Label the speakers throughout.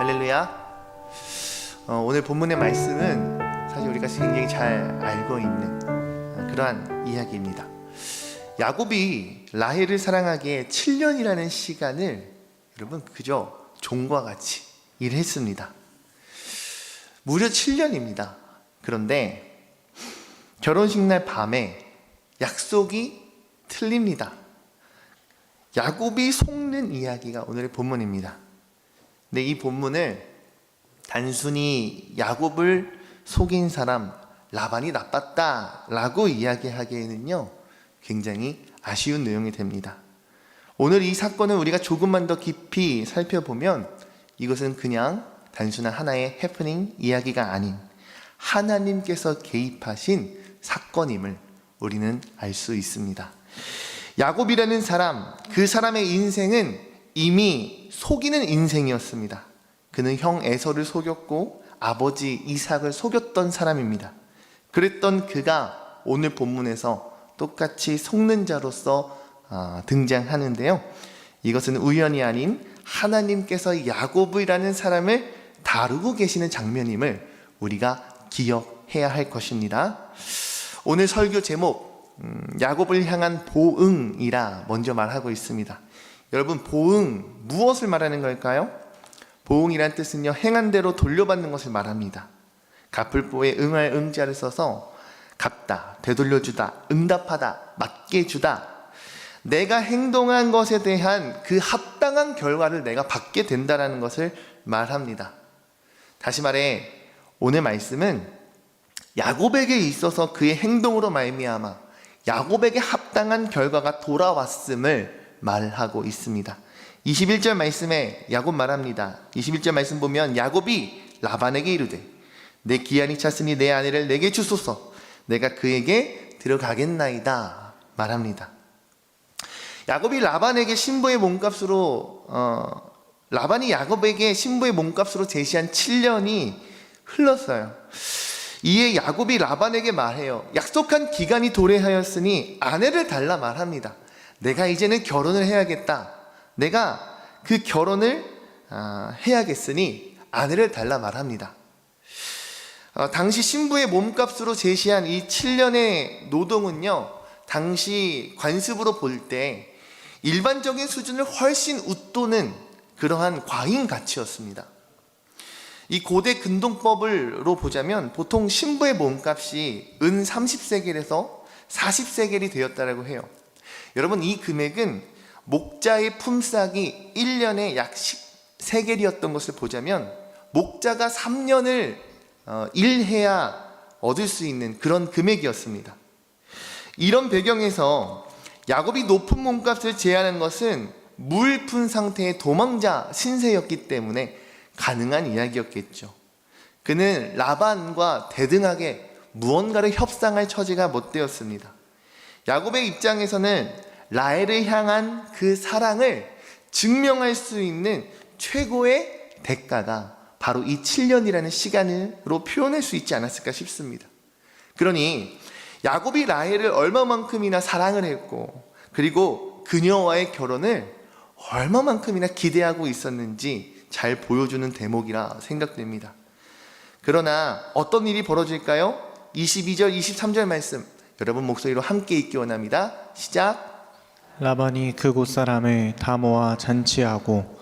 Speaker 1: 할렐루야. 오늘 본문의 말씀은 사실 우리가 굉장히 잘 알고 있는 그러한 이야기입니다. 야곱이 라헬을 사랑하기에 7년이라는 시간을 여러분 그저 종과 같이 일했습니다. 무려 7년입니다. 그런데 결혼식 날 밤에 약속이 틀립니다. 야곱이 속는 이야기가 오늘의 본문입니다. 근데 이 본문을 단순히 야곱을 속인 사람 라반이 나빴다라고 이야기하기에는요 굉장히 아쉬운 내용이 됩니다. 오늘 이 사건을 우리가 조금만 더 깊이 살펴보면 이것은 그냥 단순한 하나의 해프닝 이야기가 아닌 하나님께서 개입하신 사건임을 우리는 알 수 있습니다. 야곱이라는 사람, 그 사람의 인생은 이미 속이는 인생이었습니다. 그는 형 에서를 속였고 아버지 이삭을 속였던 사람입니다. 그랬던 그가 오늘 본문에서 똑같이 속는 자로서 등장하는데요, 이것은 우연이 아닌 하나님께서 야곱이라는 사람을 다루고 계시는 장면임을 우리가 기억해야 할 것입니다. 오늘 설교 제목 야곱을 향한 보응이라 먼저 말하고 있습니다. 여러분, 보응, 무엇을 말하는 걸까요? 보응이란 뜻은요, 행한 대로 돌려받는 것을 말합니다. 갚을보에 응할 응자를 써서 갚다, 되돌려주다, 응답하다, 맞게 주다, 내가 행동한 것에 대한 그 합당한 결과를 내가 받게 된다는 것을 말합니다. 다시 말해 오늘 말씀은 야곱에게 있어서 그의 행동으로 말미암아 야곱에게 합당한 결과가 돌아왔음을 말하고 있습니다. 21절 말씀에 야곱 말합니다. 21절 말씀 보면 야곱이 라반에게 이르되 내 기한이 찼으니 내 아내를 내게 주소서, 내가 그에게 들어가겠나이다 말합니다. 야곱이 라반에게 신부의 몸값으로 라반이 야곱에게 신부의 몸값으로 제시한 7년이 흘렀어요. 이에 야곱이 라반에게 말해요. 약속한 기간이 도래하였으니 아내를 달라 말합니다. 내가 이제는 결혼을 해야겠다. 내가 그 결혼을 해야겠으니 아내를 달라 말합니다. 당시 신부의 몸값으로 제시한 이 7년의 노동은요, 당시 관습으로 볼 때 일반적인 수준을 훨씬 웃도는 그러한 과잉 가치였습니다. 이 고대 근동법으로 보자면 보통 신부의 몸값이 은 30세겔에서 40세겔이 되었다고 해요. 여러분, 이 금액은 목자의 품삯이 1년에 약 10세겔이었던 것을 보자면 목자가 3년을 일해야 얻을 수 있는 그런 금액이었습니다. 이런 배경에서 야곱이 높은 몸값을 제한한 것은 무일푼 상태의 도망자 신세였기 때문에 가능한 이야기였겠죠. 그는 라반과 대등하게 무언가를 협상할 처지가 못 되었습니다. 야곱의 입장에서는 라헬을 향한 그 사랑을 증명할 수 있는 최고의 대가가 바로 이 7년이라는 시간으로 표현할 수 있지 않았을까 싶습니다. 그러니 야곱이 라헬을 얼마만큼이나 사랑을 했고, 그리고 그녀와의 결혼을 얼마만큼이나 기대하고 있었는지 잘 보여주는 대목이라 생각됩니다. 그러나 어떤 일이 벌어질까요? 22절, 23절 말씀 여러분 목소리로 함께 읽기 원합니다. 시작.
Speaker 2: 라반이 그곳 사람을 다 모아 잔치하고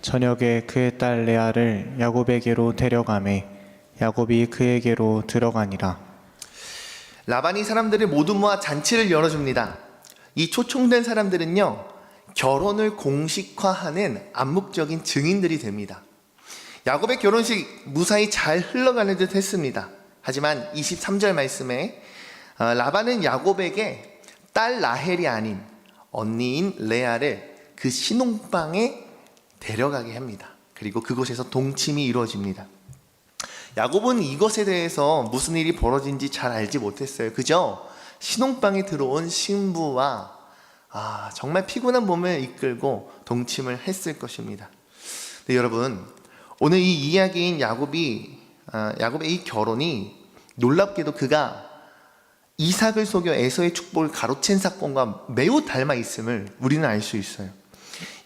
Speaker 2: 저녁에 그의 딸 레아를 야곱에게로 데려가매 야곱이 그에게로 들어가니라.
Speaker 1: 라반이 사람들을 모두 모아 잔치를 열어줍니다. 이 초청된 사람들은요, 결혼을 공식화하는 암묵적인 증인들이 됩니다. 야곱의 결혼식 무사히 잘 흘러가는 듯 했습니다. 하지만 23절 말씀에 라반은 야곱에게 딸 라헬이 아닌 언니인 레아를 그 신혼방에 데려가게 합니다. 그리고 그곳에서 동침이 이루어집니다. 야곱은 이것에 대해서 무슨 일이 벌어진지 잘 알지 못했어요. 그저 신혼방에 들어온 신부와 정말 피곤한 몸을 이끌고 동침을 했을 것입니다. 근데 여러분, 오늘 이 이야기인 야곱의 이 결혼이 놀랍게도 그가 이삭을 속여 에서의 축복을 가로챈 사건과 매우 닮아 있음을 우리는 알 수 있어요.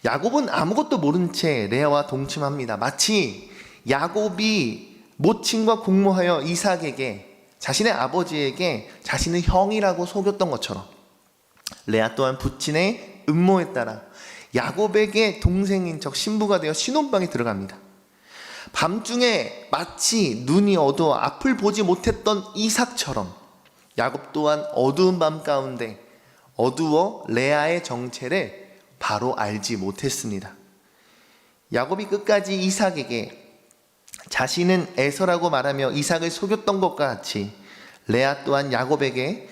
Speaker 1: 야곱은 아무것도 모른 채 레아와 동침합니다. 마치 야곱이 모친과 공모하여 이삭에게, 자신의 아버지에게 자신의 형이라고 속였던 것처럼 레아 또한 부친의 음모에 따라 야곱에게 동생인 척 신부가 되어 신혼방에 들어갑니다. 밤중에 마치 눈이 어두워 앞을 보지 못했던 이삭처럼 야곱 또한 어두운 밤 가운데 어두워 레아의 정체를 바로 알지 못했습니다. 야곱이 끝까지 이삭에게 자신은 에서라고 말하며 이삭을 속였던 것과 같이 레아 또한 야곱에게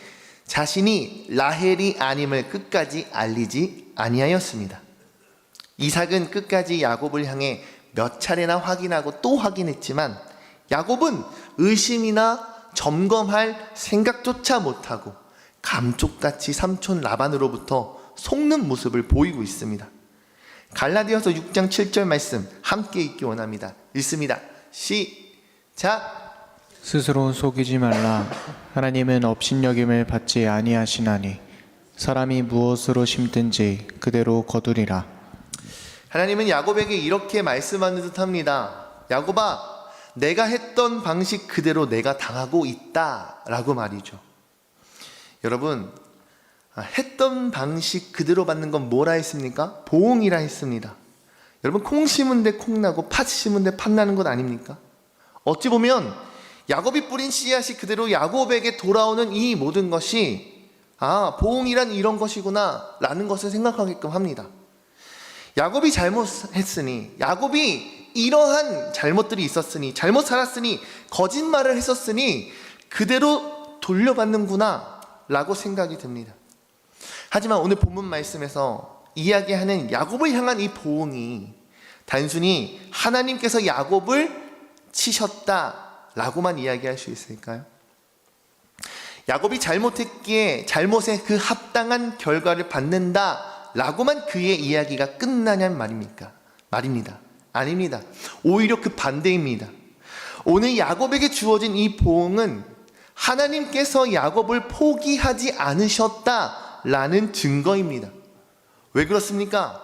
Speaker 1: 자신이 라헬이 아님을 끝까지 알리지 아니하였습니다. 이삭은 끝까지 야곱을 향해 몇 차례나 확인하고 또 확인했지만 야곱은 의심이나 점검할 생각조차 못하고 감쪽같이 삼촌 라반으로부터 속는 모습을 보이고 있습니다. 갈라디아서 6장 7절 말씀 함께 읽기 원합니다. 읽습니다. 시작.
Speaker 2: 스스로 속이지 말라. 하나님은 업신여김을 받지 아니하시나니 사람이 무엇으로 심든지 그대로 거두리라.
Speaker 1: 하나님은 야곱에게 이렇게 말씀하는 듯합니다. 야곱아, 내가 했던 방식 그대로 내가 당하고 있다라고 말이죠. 여러분, 했던 방식 그대로 받는 건 뭐라 했습니까? 보응이라 했습니다. 여러분, 콩 심은 데 콩 나고 팥 심은 데 팥 나는 것 아닙니까? 어찌 보면 야곱이 뿌린 씨앗이 그대로 야곱에게 돌아오는 이 모든 것이 보응이란 이런 것이구나 라는 것을 생각하게끔 합니다. 야곱이 잘못했으니, 야곱이 이러한 잘못들이 있었으니, 잘못 살았으니, 거짓말을 했었으니 그대로 돌려받는구나 라고 생각이 듭니다. 하지만 오늘 본문 말씀에서 이야기하는 야곱을 향한 이 보응이 단순히 하나님께서 야곱을 치셨다라고만 이야기할 수 있을까요? 야곱이 잘못했기에 잘못에 그 합당한 결과를 받는다라고만 그의 이야기가 끝나냔 말입니다. 아닙니다. 오히려 그 반대입니다. 오늘 야곱에게 주어진 이 보응은 하나님께서 야곱을 포기하지 않으셨다라는 증거입니다. 왜 그렇습니까?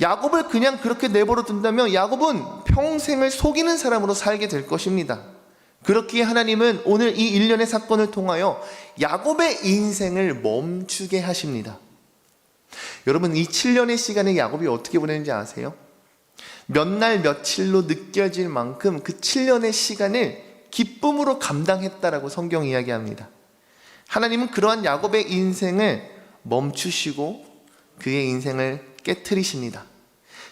Speaker 1: 야곱을 그냥 그렇게 내버려 둔다면 야곱은 평생을 속이는 사람으로 살게 될 것입니다. 그렇기에 하나님은 오늘 이 일련의 사건을 통하여 야곱의 인생을 멈추게 하십니다. 여러분, 이 7년의 시간을 야곱이 어떻게 보냈는지 아세요? 몇 날 며칠로 느껴질 만큼 그 7년의 시간을 기쁨으로 감당했다라고 성경 이야기합니다. 하나님은 그러한 야곱의 인생을 멈추시고 그의 인생을 깨트리십니다.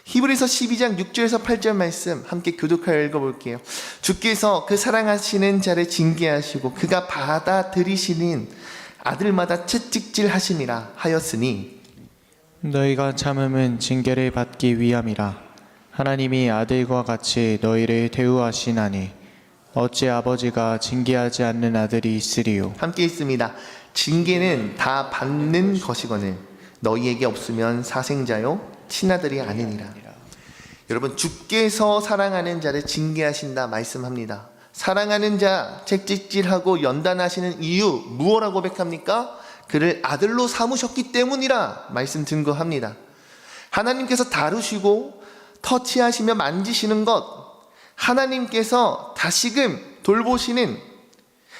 Speaker 1: 히브리서 12장 6절에서 8절 말씀 함께 교독하여 읽어볼게요. 주께서 그 사랑하시는 자를 징계하시고 그가 받아들이시는 아들마다 채찍질 하심이라 하였으니
Speaker 2: 너희가 참음은 징계를 받기 위함이라. 하나님이 아들과 같이 너희를 대우하시나니 어찌 아버지가 징계하지 않는 아들이 있으리요.
Speaker 1: 함께 있습니다. 징계는 다 받는 것이거늘 너희에게 없으면 사생자요 친아들이 아니니라. 여러분, 주께서 사랑하는 자를 징계하신다 말씀합니다. 사랑하는 자 채찍질하고 연단하시는 이유 무엇라고 고백합니까? 그를 아들로 삼으셨기 때문이라 말씀 증거합니다. 하나님께서 다루시고 터치하시며 만지시는 것, 하나님께서 다시금 돌보시는,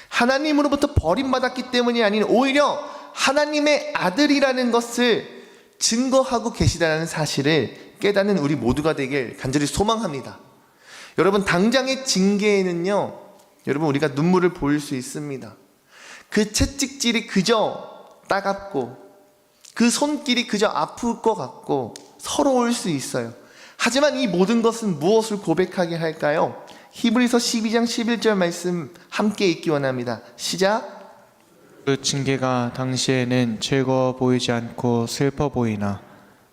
Speaker 1: 하나님으로부터 버림받았기 때문이 아닌 오히려 하나님의 아들이라는 것을 증거하고 계시다는 사실을 깨닫는 우리 모두가 되길 간절히 소망합니다. 여러분, 당장의 징계에는요, 여러분, 우리가 눈물을 보일 수 있습니다. 그 채찍질이 그저 따갑고 그 손길이 그저 아플 것 같고 서러울 수 있어요. 하지만 이 모든 것은 무엇을 고백하게 할까요? 히브리서 12장 11절 말씀 함께 읽기 원합니다. 시작.
Speaker 2: 그 징계가 당시에는 즐거워 보이지 않고 슬퍼 보이나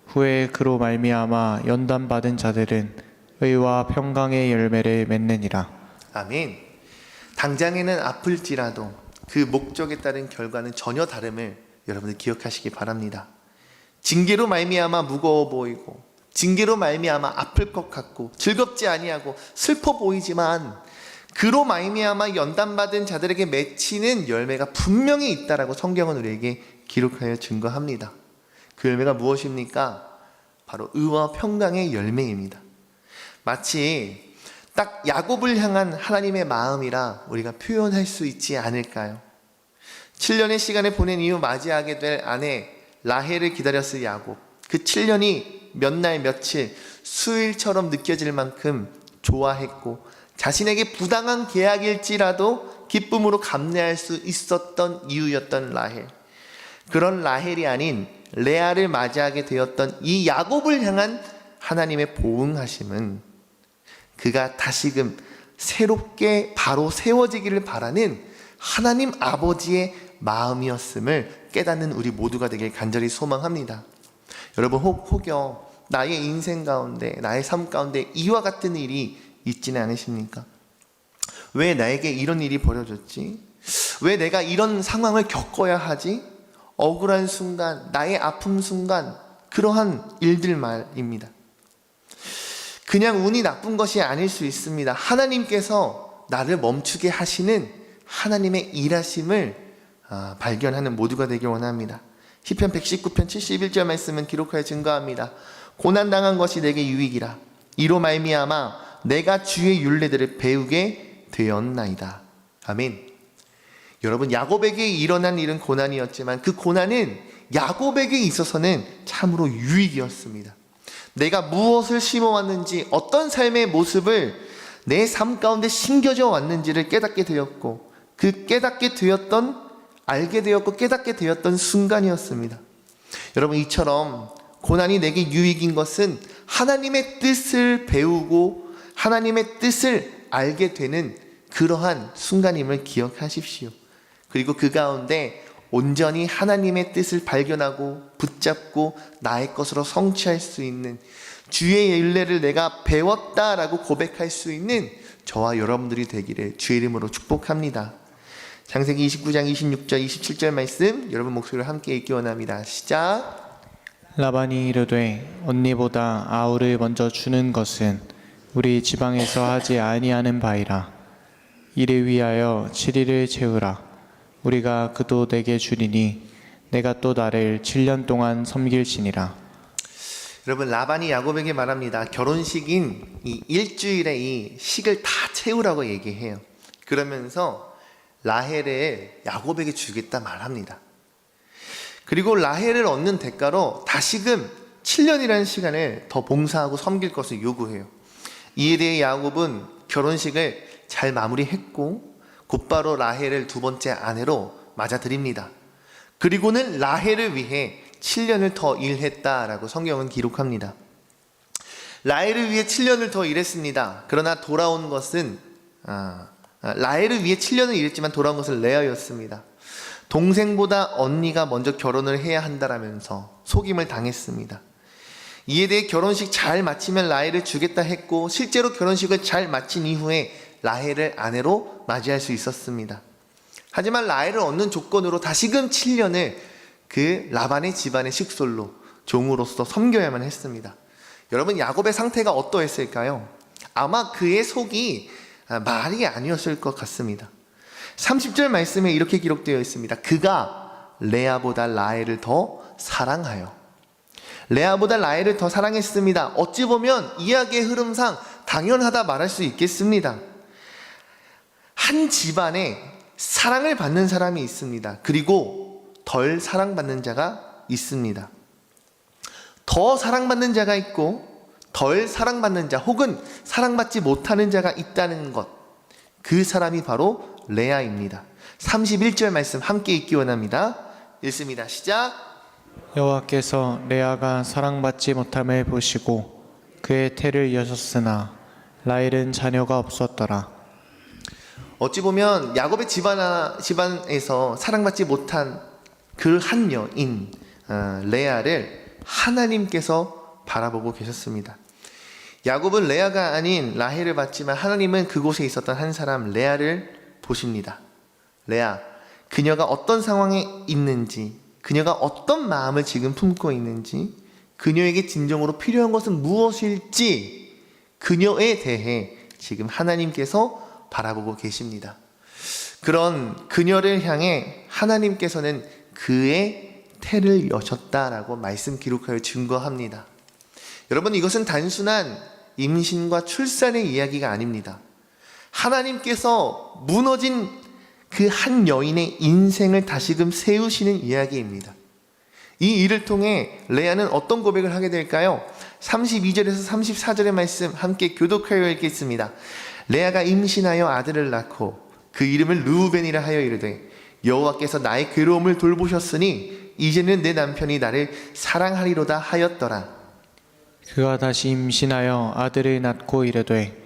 Speaker 2: 후에 그로 말미암아 연단받은 자들은 의와 평강의 열매를 맺느니라.
Speaker 1: 아멘. 당장에는 아플지라도 그 목적에 따른 결과는 전혀 다름을 여러분들 기억하시기 바랍니다. 징계로 말미암아 무거워 보이고 징계로 말미암아 아플 것 같고 즐겁지 아니하고 슬퍼 보이지만 그로 말미암아 연단받은 자들에게 맺히는 열매가 분명히 있다라고 성경은 우리에게 기록하여 증거합니다. 그 열매가 무엇입니까? 바로 의와 평강의 열매입니다. 마치 딱 야곱을 향한 하나님의 마음이라 우리가 표현할 수 있지 않을까요? 7년의 시간을 보낸 이후 맞이하게 될 아내 라헬을 기다렸을 야곱. 그 7년이 몇 날 며칠 수일처럼 느껴질 만큼 좋아했고 자신에게 부당한 계약일지라도 기쁨으로 감내할 수 있었던 이유였던 라헬. 그런 라헬이 아닌 레아를 맞이하게 되었던 이 야곱을 향한 하나님의 보응하심은 그가 다시금 새롭게 바로 세워지기를 바라는 하나님 아버지의 마음이었음을 깨닫는 우리 모두가 되길 간절히 소망합니다. 여러분, 혹여 나의 인생 가운데, 나의 삶 가운데 이와 같은 일이 있지는 않으십니까? 왜 나에게 이런 일이 벌어졌지? 왜 내가 이런 상황을 겪어야 하지? 억울한 순간, 나의 아픔 순간, 그러한 일들 말입니다. 그냥 운이 나쁜 것이 아닐 수 있습니다. 하나님께서 나를 멈추게 하시는 하나님의 일하심을 발견하는 모두가 되길 원합니다. 시편 119편 71절 말씀은 기록하여 증거합니다. 고난당한 것이 내게 유익이라. 이로 말미암아 내가 주의 율례들을 배우게 되었나이다. 아멘. 여러분, 야곱에게 일어난 일은 고난이었지만 그 고난은 야곱에게 있어서는 참으로 유익이었습니다. 내가 무엇을 심어왔는지, 어떤 삶의 모습을 내 삶 가운데 심겨져 왔는지를 깨닫게 되었고, 그 알게 되었고 깨닫게 되었던 순간이었습니다. 여러분, 이처럼 고난이 내게 유익인 것은 하나님의 뜻을 배우고 하나님의 뜻을 알게 되는 그러한 순간임을 기억하십시오. 그리고 그 가운데 온전히 하나님의 뜻을 발견하고 붙잡고 나의 것으로 성취할 수 있는, 주의 율례를 내가 배웠다라고 고백할 수 있는 저와 여러분들이 되기를 주의 이름으로 축복합니다. 창세기 29장 26절 27절 말씀 여러분 목소리로 함께 읽기 원합니다. 시작.
Speaker 2: 라반이 이르되 언니보다 아우를 먼저 주는 것은 우리 지방에서 하지 아니하는 바이라. 이를 위하여 7일을 채우라. 우리가 그도 내게 주리니 내가 또 나를 7년 동안 섬길지니라.
Speaker 1: 여러분, 라반이 야곱에게 말합니다. 결혼식인 이 일주일에 이 식을 다 채우라고 얘기해요. 그러면서 라헬을 야곱에게 주겠다 말합니다. 그리고 라헬을 얻는 대가로 다시금 7년이라는 시간을 더 봉사하고 섬길 것을 요구해요. 이에 대해 야곱은 결혼식을 잘 마무리했고 곧바로 라헬을 두 번째 아내로 맞아들입니다. 그리고는 라헬을 위해 7년을 더 일했다라고 성경은 기록합니다. 라헬을 위해 7년을 더 일했습니다. 그러나 돌아온 것은 라헬을 위해 7년을 일했지만 돌아온 것은 레아였습니다. 동생보다 언니가 먼저 결혼을 해야 한다라면서 속임을 당했습니다. 이에 대해 결혼식 잘 마치면 라헬을 주겠다 했고 실제로 결혼식을 잘 마친 이후에 라헬을 아내로 맞이할 수 있었습니다. 하지만 라헬을 얻는 조건으로 다시금 7년을 그 라반의 집안의 식솔로 종으로서 섬겨야만 했습니다. 여러분, 야곱의 상태가 어떠했을까요? 아마 그의 속이 말이 아니었을 것 같습니다. 30절 말씀에 이렇게 기록되어 있습니다. 그가 레아보다 라헬을 더 사랑하여. 레아보다 라헬을 더 사랑했습니다. 어찌 보면 이야기의 흐름상 당연하다 말할 수 있겠습니다. 한 집안에 사랑을 받는 사람이 있습니다. 그리고 덜 사랑받는 자가 있습니다. 더 사랑받는 자가 있고 덜 사랑받는 자 혹은 사랑받지 못하는 자가 있다는 것, 그 사람이 바로 레아입니다. 31절 말씀 함께 읽기 원합니다. 읽습니다. 시작.
Speaker 2: 여호와께서 레아가 사랑받지 못함을 보시고 그의 태를 여셨으나 라헬은 자녀가 없었더라.
Speaker 1: 어찌 보면 야곱의 집안에서 사랑받지 못한 그 한 여인 레아를 하나님께서 바라보고 계셨습니다. 야곱은 레아가 아닌 라헬을 봤지만 하나님은 그곳에 있었던 한 사람 레아를 보십니다. 레아, 그녀가 어떤 상황에 있는지, 그녀가 어떤 마음을 지금 품고 있는지, 그녀에게 진정으로 필요한 것은 무엇일지 그녀에 대해 지금 하나님께서 바라보고 계십니다. 그런 그녀를 향해 하나님께서는 그의 태를 여셨다라고 말씀 기록하여 증거합니다. 여러분, 이것은 단순한 임신과 출산의 이야기가 아닙니다. 하나님께서 무너진 그 한 여인의 인생을 다시금 세우시는 이야기입니다. 이 일을 통해 레아는 어떤 고백을 하게 될까요? 32절에서 34절의 말씀 함께 교독하여 읽겠습니다. 레아가 임신하여 아들을 낳고 그 이름을 르우벤이라 하여 이르되 여호와께서 나의 괴로움을 돌보셨으니 이제는 내 남편이 나를 사랑하리로다 하였더라.
Speaker 2: 그가 다시 임신하여 아들을 낳고 이르되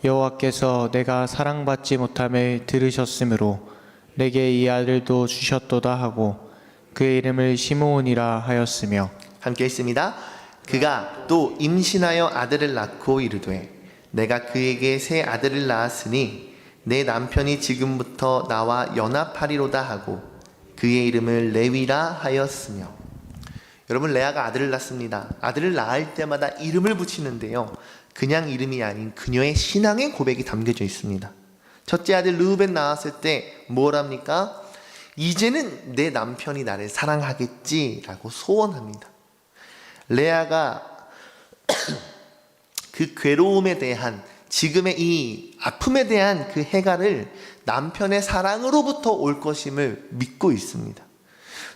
Speaker 2: 여호와께서 내가 사랑받지 못함을 들으셨으므로 내게 이 아들도 주셨도다 하고 그의 이름을 시므온이라 하였으며
Speaker 1: 함께 읽습니다. 그가 또 임신하여 아들을 낳고 이르되 내가 그에게 새 아들을 낳았으니 내 남편이 지금부터 나와 연합하리로다 하고 그의 이름을 레위라 하였으며. 여러분, 레아가 아들을 낳습니다. 아들을 낳을 때마다 이름을 붙이는데요, 그냥 이름이 아닌 그녀의 신앙의 고백이 담겨져 있습니다. 첫째 아들 르우벤 낳았을 때 뭘 합니까? 이제는 내 남편이 나를 사랑하겠지라고 소원합니다. 레아가 그 괴로움에 대한, 지금의 이 아픔에 대한 그 해갈을 남편의 사랑으로부터 올 것임을 믿고 있습니다.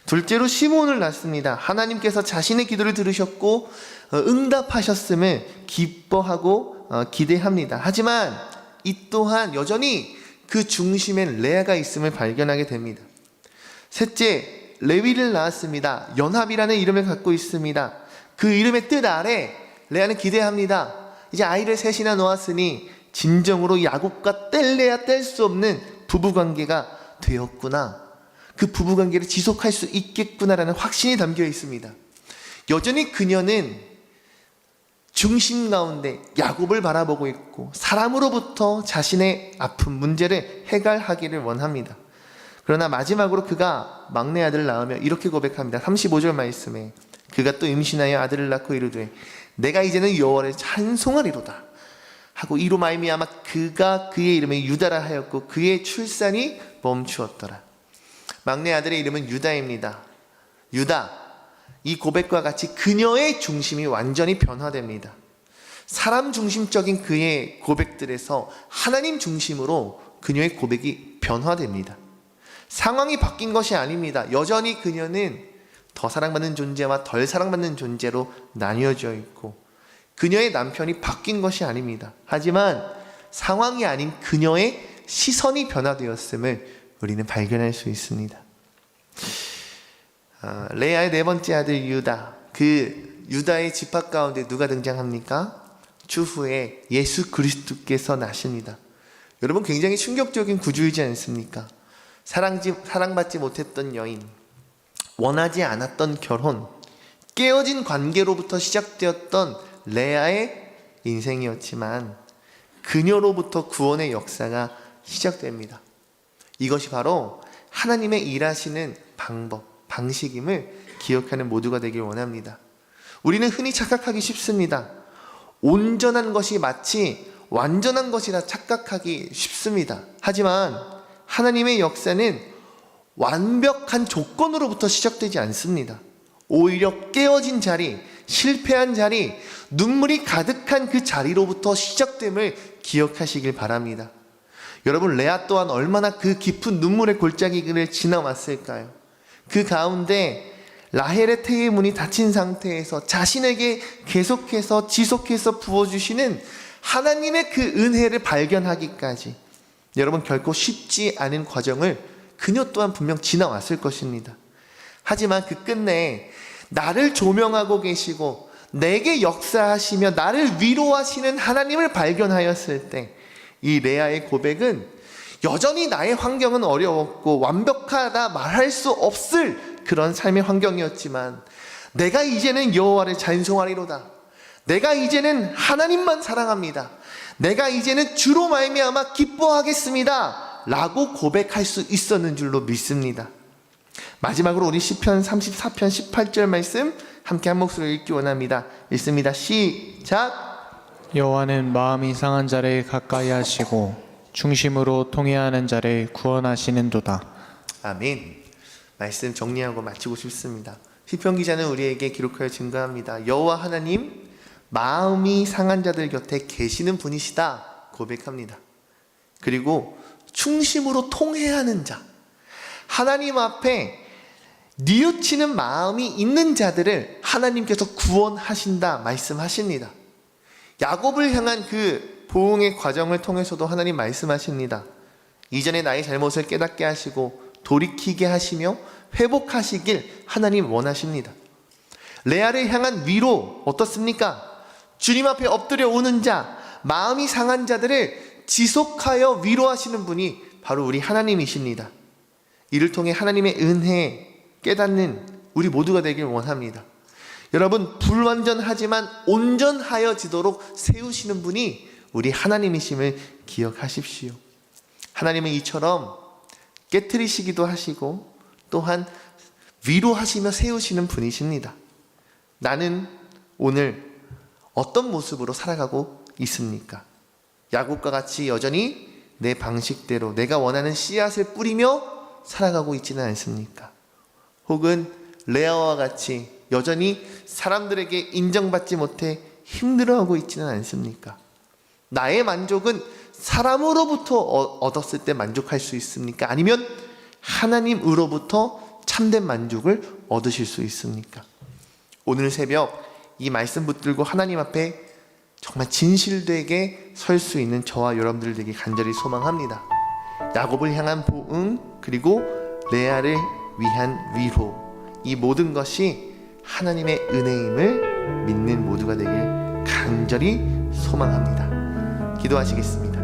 Speaker 1: 둘째로 시므온을 낳습니다. 하나님께서 자신의 기도를 들으셨고 응답하셨음을 기뻐하고 기대합니다. 하지만 이 또한 여전히 그 중심엔 레아가 있음을 발견하게 됩니다. 셋째, 레위를 낳았습니다. 연합이라는 이름을 갖고 있습니다. 그 이름의 뜻 아래 레아는 기대합니다. 이제 아이를 셋이나 놓았으니 진정으로 야곱과 뗄래야 뗄 수 없는 부부관계가 되었구나, 그 부부관계를 지속할 수 있겠구나라는 확신이 담겨 있습니다. 여전히 그녀는 중심 가운데 야곱을 바라보고 있고 사람으로부터 자신의 아픈 문제를 해결하기를 원합니다. 그러나 마지막으로 그가 막내 아들을 낳으며 이렇게 고백합니다. 35절 말씀에 그가 또 임신하여 아들을 낳고 이르되 내가 이제는 여호와를 찬송하리로다 하고 이로 말미암아 그가 그의 이름을 유다라 하였고 그의 출산이 멈추었더라. 막내 아들의 이름은 유다입니다. 유다, 이 고백과 같이 그녀의 중심이 완전히 변화됩니다. 사람 중심적인 그의 고백들에서 하나님 중심으로 그녀의 고백이 변화됩니다. 상황이 바뀐 것이 아닙니다. 여전히 그녀는 더 사랑받는 존재와 덜 사랑받는 존재로 나뉘어져 있고 그녀의 남편이 바뀐 것이 아닙니다. 하지만 상황이 아닌 그녀의 시선이 변화되었음을 우리는 발견할 수 있습니다. 레아의 네 번째 아들 유다, 그 유다의 집합 가운데 누가 등장합니까? 추후에 예수 그리스도께서 나십니다. 여러분, 굉장히 충격적인 구조이지 않습니까? 사랑받지 못했던 여인, 원하지 않았던 결혼, 깨어진 관계로부터 시작되었던 레아의 인생이었지만 그녀로부터 구원의 역사가 시작됩니다. 이것이 바로 하나님의 일하시는 방식임을 기억하는 모두가 되길 원합니다. 우리는 흔히 착각하기 쉽습니다. 온전한 것이 마치 완전한 것이라 착각하기 쉽습니다. 하지만 하나님의 역사는 완벽한 조건으로부터 시작되지 않습니다. 오히려 깨어진 자리, 실패한 자리, 눈물이 가득한 그 자리로부터 시작됨을 기억하시길 바랍니다. 여러분, 레아 또한 얼마나 그 깊은 눈물의 골짜기를 지나왔을까요? 그 가운데 라헬의 태의 문이 닫힌 상태에서 자신에게 계속해서 지속해서 부어주시는 하나님의 그 은혜를 발견하기까지 여러분, 결코 쉽지 않은 과정을 그녀 또한 분명 지나왔을 것입니다. 하지만 그 끝내 나를 조명하고 계시고 내게 역사하시며 나를 위로하시는 하나님을 발견하였을 때 이 레아의 고백은 여전히 나의 환경은 어려웠고 완벽하다 말할 수 없을 그런 삶의 환경이었지만 내가 이제는 여호와를 찬송하리로다, 내가 이제는 하나님만 사랑합니다, 내가 이제는 주로 말미암아 기뻐하겠습니다 라고 고백할 수 있었는 줄로 믿습니다. 마지막으로 우리 시편 34편 18절 말씀 함께 한 목소리로 읽기 원합니다. 읽습니다. 시작.
Speaker 2: 여호와는 마음이 상한 자를 가까이 하시고 중심으로 통회하는 자를 구원하시는도다.
Speaker 1: 아멘. 말씀 정리하고 마치고 싶습니다. 시편 기자는 우리에게 기록하여 증거합니다. 여호와 하나님, 마음이 상한 자들 곁에 계시는 분이시다 고백합니다. 그리고 충심으로 통회하는 자, 하나님 앞에 뉘우치는 마음이 있는 자들을 하나님께서 구원하신다 말씀하십니다. 야곱을 향한 그 보응의 과정을 통해서도 하나님 말씀하십니다. 이전에 나의 잘못을 깨닫게 하시고 돌이키게 하시며 회복하시길 하나님 원하십니다. 레아를 향한 위로 어떻습니까? 주님 앞에 엎드려 오는 자, 마음이 상한 자들을 지속하여 위로하시는 분이 바로 우리 하나님이십니다. 이를 통해 하나님의 은혜 깨닫는 우리 모두가 되길 원합니다. 여러분, 불완전하지만 온전하여지도록 세우시는 분이 우리 하나님이심을 기억하십시오. 하나님은 이처럼 깨트리시기도 하시고 또한 위로하시며 세우시는 분이십니다. 나는 오늘 어떤 모습으로 살아가고 있습니까? 야곱과 같이 여전히 내 방식대로 내가 원하는 씨앗을 뿌리며 살아가고 있지는 않습니까? 혹은 레아와 같이 여전히 사람들에게 인정받지 못해 힘들어하고 있지는 않습니까? 나의 만족은 사람으로부터 얻었을 때 만족할 수 있습니까? 아니면 하나님으로부터 참된 만족을 얻으실 수 있습니까? 오늘 새벽 이 말씀 붙들고 하나님 앞에 정말 진실되게 설 수 있는 저와 여러분들 되게 간절히 소망합니다. 야곱을 향한 보응, 그리고 레아를 위한 위로, 이 모든 것이 하나님의 은혜임을 믿는 모두가 되길 간절히 소망합니다. 기도하시겠습니다.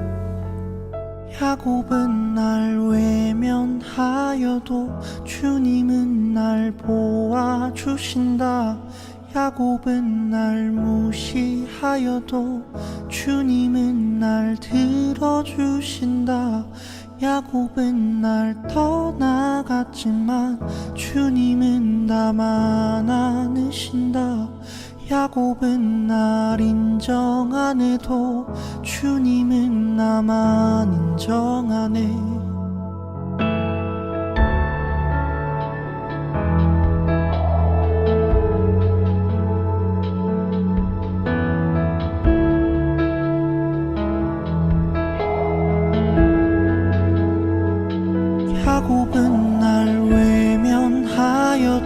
Speaker 3: 야곱은 날 외면하여도 주님은 날 보아주신다. 야곱은 날 무시하여도 주님은 날 들어주신다. 야곱은 날 떠나갔지만 주님은 나만 안으신다. 야곱은 날 인정 안 해도 주님은 나만 인정하네. 야곱은 날 외면하여도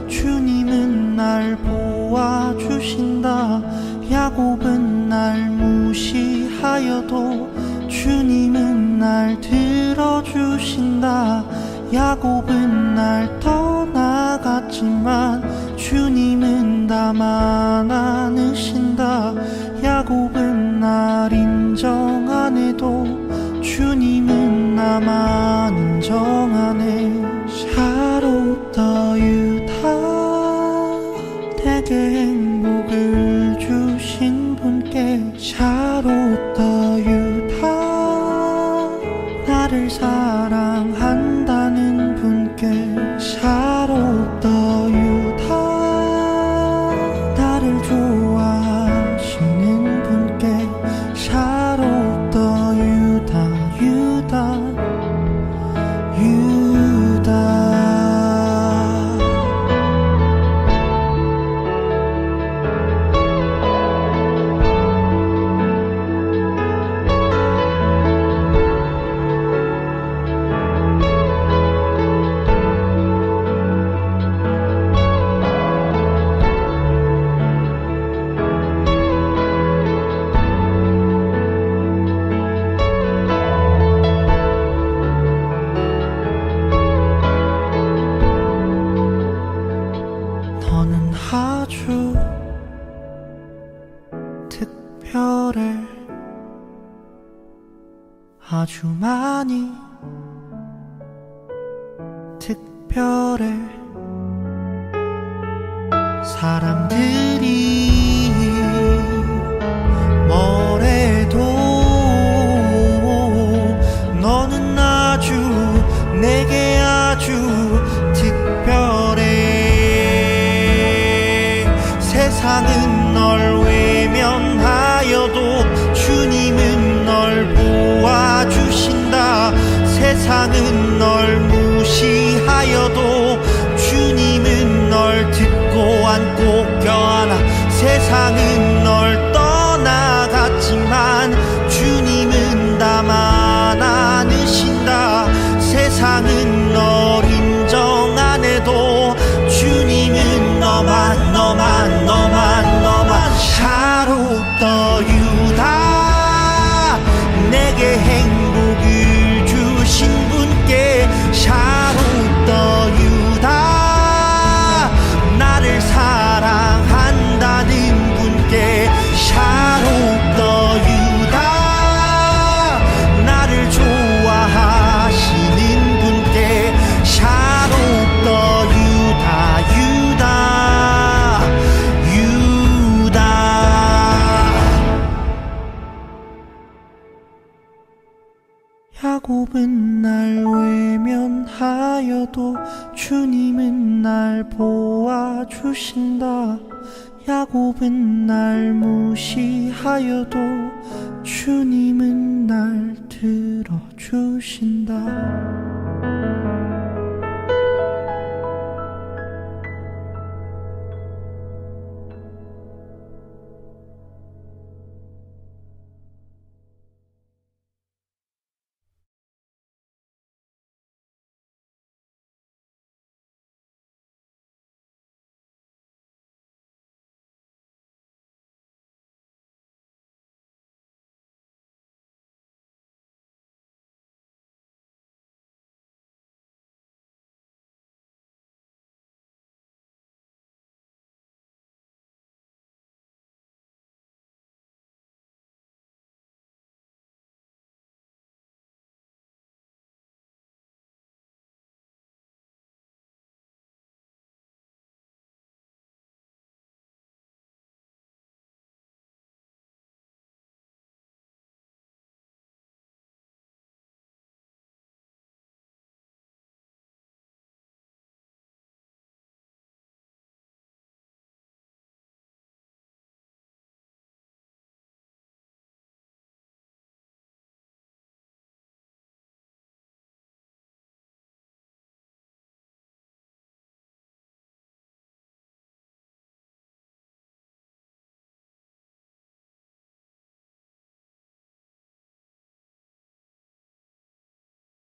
Speaker 3: 주님은 날 보아주신다. 야곱은 날 무시하여도 주님은 날 들어주신다. 야곱은 날 떠나갔지만 주님은 나만 안으신다. 야곱은 날 인정 안 해도 주님은 나만 인정하네. Shadow the 유다, 내게 행복을 주신 분께 Shadow the 유다, 나를 사랑한다는 분께 Shadow the 유다, 나를 좋아하시는 분께 Shadow the 유다, 유다, 유다. 너는 아주 특별해. 아주 많이 특별해. 사람들이 뭐래도 너는 아주 내게 아주 특별해. 세상은 널 외면하여도 주님은 널 보아주신다. 세상은 널 무시하여도 주님은 널 듣고 안고 껴안아. 세상은 널 야곱은 날 외면하여도 주님은 날 보아주신다. 야곱은 날 무시하여도 주님은 날 들어주신다.